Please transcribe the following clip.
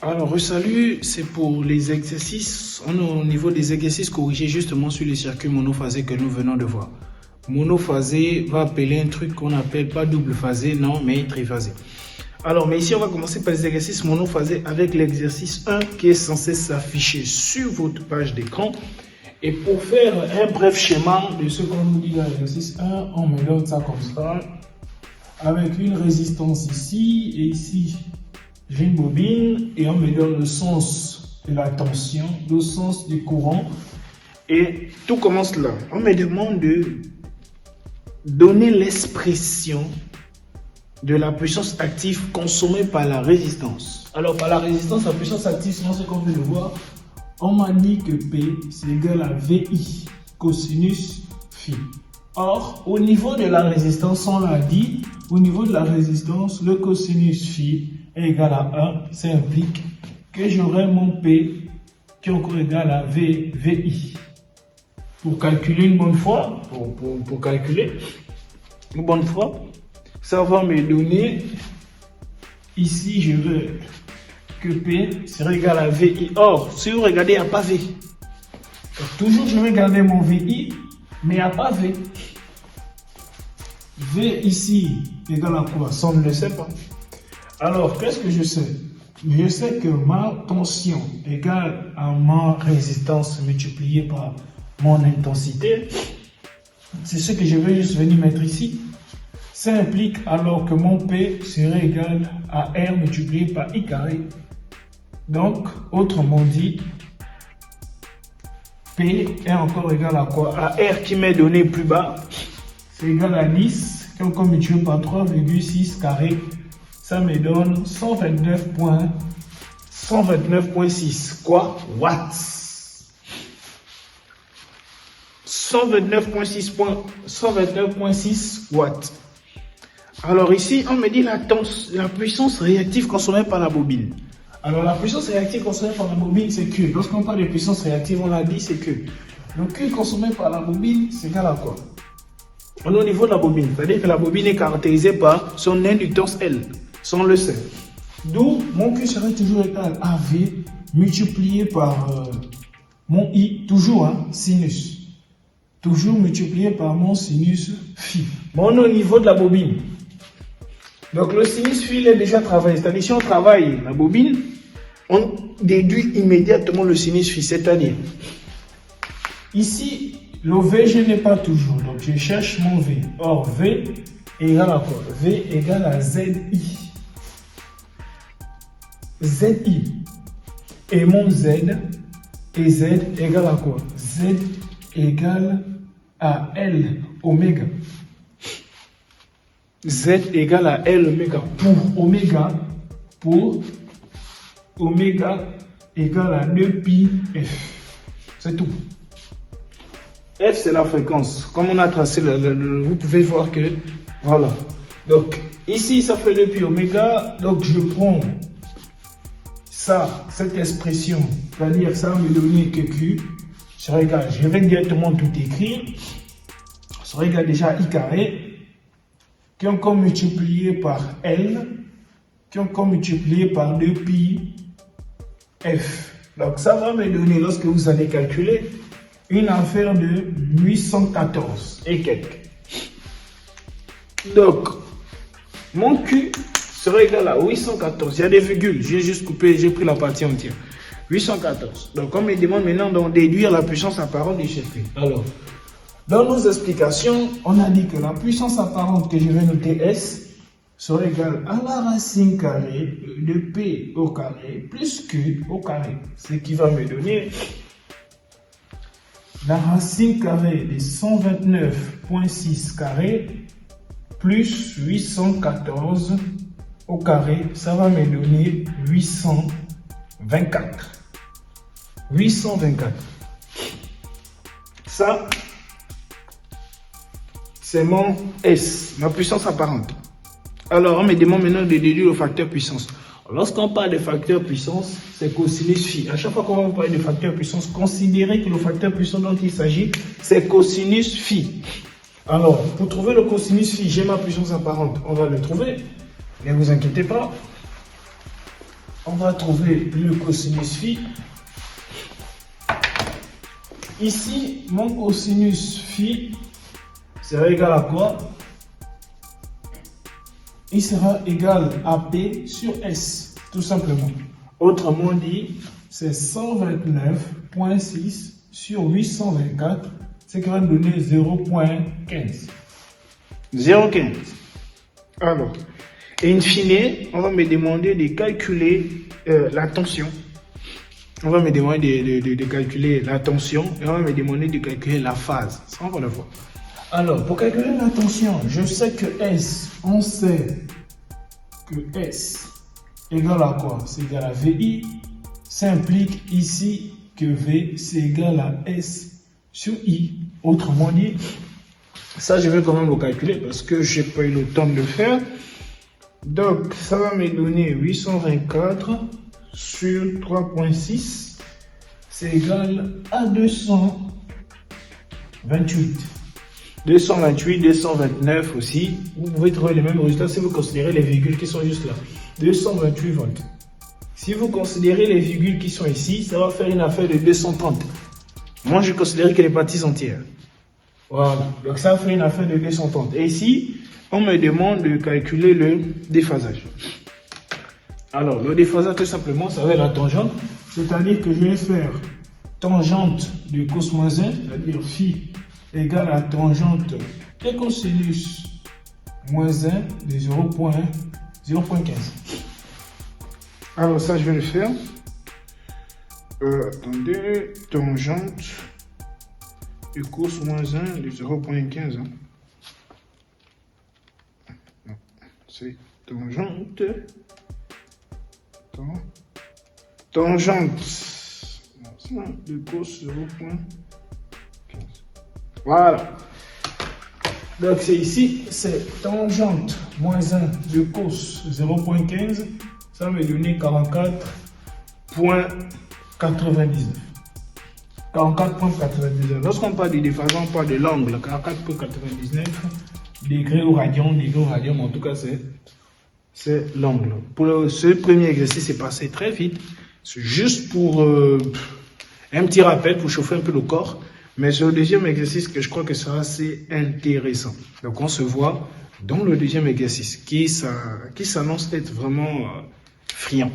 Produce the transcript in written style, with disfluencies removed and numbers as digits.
Alors, salut, c'est pour les exercices. On est au niveau des exercices corrigés justement sur les circuits monophasés que nous venons de voir. Monophasé va appeler un truc qu'on appelle pas double phasé, non, mais triphasé. Alors, mais ici, on va commencer par les exercices monophasés avec l'exercice 1 qui est censé s'afficher sur votre page d'écran. Et pour faire un bref schéma de ce qu'on nous dit dans l'exercice 1, on me donne ça comme ça, avec une résistance ici et ici. J'ai une bobine et on me donne le sens de la tension, le sens du courant. Et tout commence là. On me demande de donner l'expression de la puissance active consommée par la résistance. Alors par la résistance, la puissance active, selon ce qu'on veut le voir, on m'a dit que P c'est égal à VI cosinus phi. Or, au niveau de la résistance, on l'a dit, au niveau de la résistance, le cosinus phi est égal à 1. Ça implique que j'aurai mon P qui est encore égal à VI. Pour calculer une bonne fois, pour calculer une bonne fois, ça va me donner, ici je veux que P sera égal à VI. Or, si vous regardez, il n'y a pas V. Donc, toujours je vais garder mon VI, mais il n'y a pas V. V ici égal à quoi? Ça, on ne le sait pas. Alors, qu'est-ce que je sais? Je sais que ma tension égale à ma résistance multipliée par mon intensité. C'est ce que je vais juste venir mettre ici. Ça implique alors que mon P serait égal à R multiplié par I carré. Donc, autrement dit, P est encore égal à quoi? À R qui m'est donné plus bas. C'est égal à 10, qui est encore multiplié par 3,6 carré. Ça me donne 129.6. Quoi? Watts. 129.6 watts. Alors ici, on me dit la puissance réactive consommée par la bobine. Alors la puissance réactive consommée par la bobine, c'est Q. Lorsqu'on parle de puissance réactive, on l'a dit, c'est Q. Le Q consommé par la bobine, c'est égal à quoi? On est au niveau de la bobine. C'est-à-dire que la bobine est caractérisée par son inductance L. Ça, on le sait. D'où mon Q serait toujours égal à V multiplié par mon I, toujours, hein, sinus. Toujours multiplié par mon sinus phi. Bon, on est au niveau de la bobine. Donc le sinus phi il est déjà travaillé. C'est-à-dire si on travaille la bobine, on déduit immédiatement le sinus phi. C'est-à-dire, ici, le V, je n'ai pas toujours. Donc je cherche mon V. Or, V égale à quoi? V égale à ZI. ZI. Et mon Z, et Z égale à quoi? Z égale à L oméga. Z égale à L oméga. Pour oméga égale à 2pi F. C'est tout. F c'est la fréquence. Comme on a tracé, vous pouvez voir que, voilà. Donc ici ça fait 2pi oméga. Donc je prends ça, cette expression, c'est-à-dire ça va me donner que Q sera égal, je vais directement tout écrire, sera égal déjà à I carré, qui est encore multiplié par L, qui est encore multiplié par 2pi F. Donc ça va me donner, lorsque vous allez calculer, une affaire de 814 et quelques. Donc, mon Q sera égal à 814. Il y a des virgules, j'ai juste coupé, j'ai pris la partie entière. 814. Donc, on me demande maintenant de déduire la puissance apparente du circuit. Alors, dans nos explications, on a dit que la puissance apparente que je vais noter S sera égale à la racine carrée de P au carré plus Q au carré. Ce qui va me donner la racine carrée de 129.6 carré plus 814 au carré. Ça va me donner 824. 824. Ça, c'est mon S, ma puissance apparente. Alors, on me demande maintenant de déduire le facteur puissance. Lorsqu'on parle de facteur puissance, c'est cosinus phi. À chaque fois qu'on va vous parler de facteur puissance, considérez que le facteur puissance dont il s'agit, c'est cosinus phi. Alors, pour trouver le cosinus phi, j'ai ma puissance apparente. On va le trouver. Ne vous inquiétez pas. on va trouver le cosinus phi. Ici, mon cosinus phi sera égal à quoi? Il sera égal à P sur S, tout simplement. Autrement dit, c'est 129,6 sur 824, ce qui va nous donner 0,15. 0,15. Alors, in fine, on va me demander de calculer la tension. On va me demander de calculer la tension et on va me demander de calculer la phase. Ça, on va le voir. Alors, pour calculer la tension, je sais que S, on sait que S égale à quoi? C'est égal à VI. Ça implique ici que V, c'est égal à S sur I. Autrement dit, ça, je vais quand même le calculer parce que je n'ai pas eu le temps de le faire. Donc, ça va me donner 824 sur 3,6. C'est égal à 228. 228, 229 aussi. Vous pouvez trouver les mêmes résultats si vous considérez les virgules qui sont juste là. 228 volts. Si vous considérez les virgules qui sont ici, ça va faire une affaire de 230. Moi, je considère que les parties entières. Voilà. Donc, ça fait une affaire de 230. Et ici, on me demande de calculer le déphasage. Alors, le déphasage, tout simplement, ça va être la tangente. C'est-à-dire que je vais faire tangente de cos moins 1, c'est-à-dire phi égale à tangente de cosinus moins 1 de 0,15. Alors ça, je vais le faire. Attendez, tangente de cos moins 1 de 0,15. Non, c'est tangente. Tangente de cos 0,15. Voilà. Donc c'est ici, c'est tangente moins 1 de cos 0,15. Ça va me donner 44,99. 44,99. Lorsqu'on parle de déphasage, on parle de l'angle. 44,99 degrés au radian, en tout cas c'est l'angle. Pour ce premier exercice, c'est passé très vite. C'est juste pour un petit rappel, pour chauffer un peu le corps. Mais c'est le deuxième exercice que je crois que sera assez intéressant. Donc on se voit dans le deuxième exercice qui s'annonce être vraiment friand.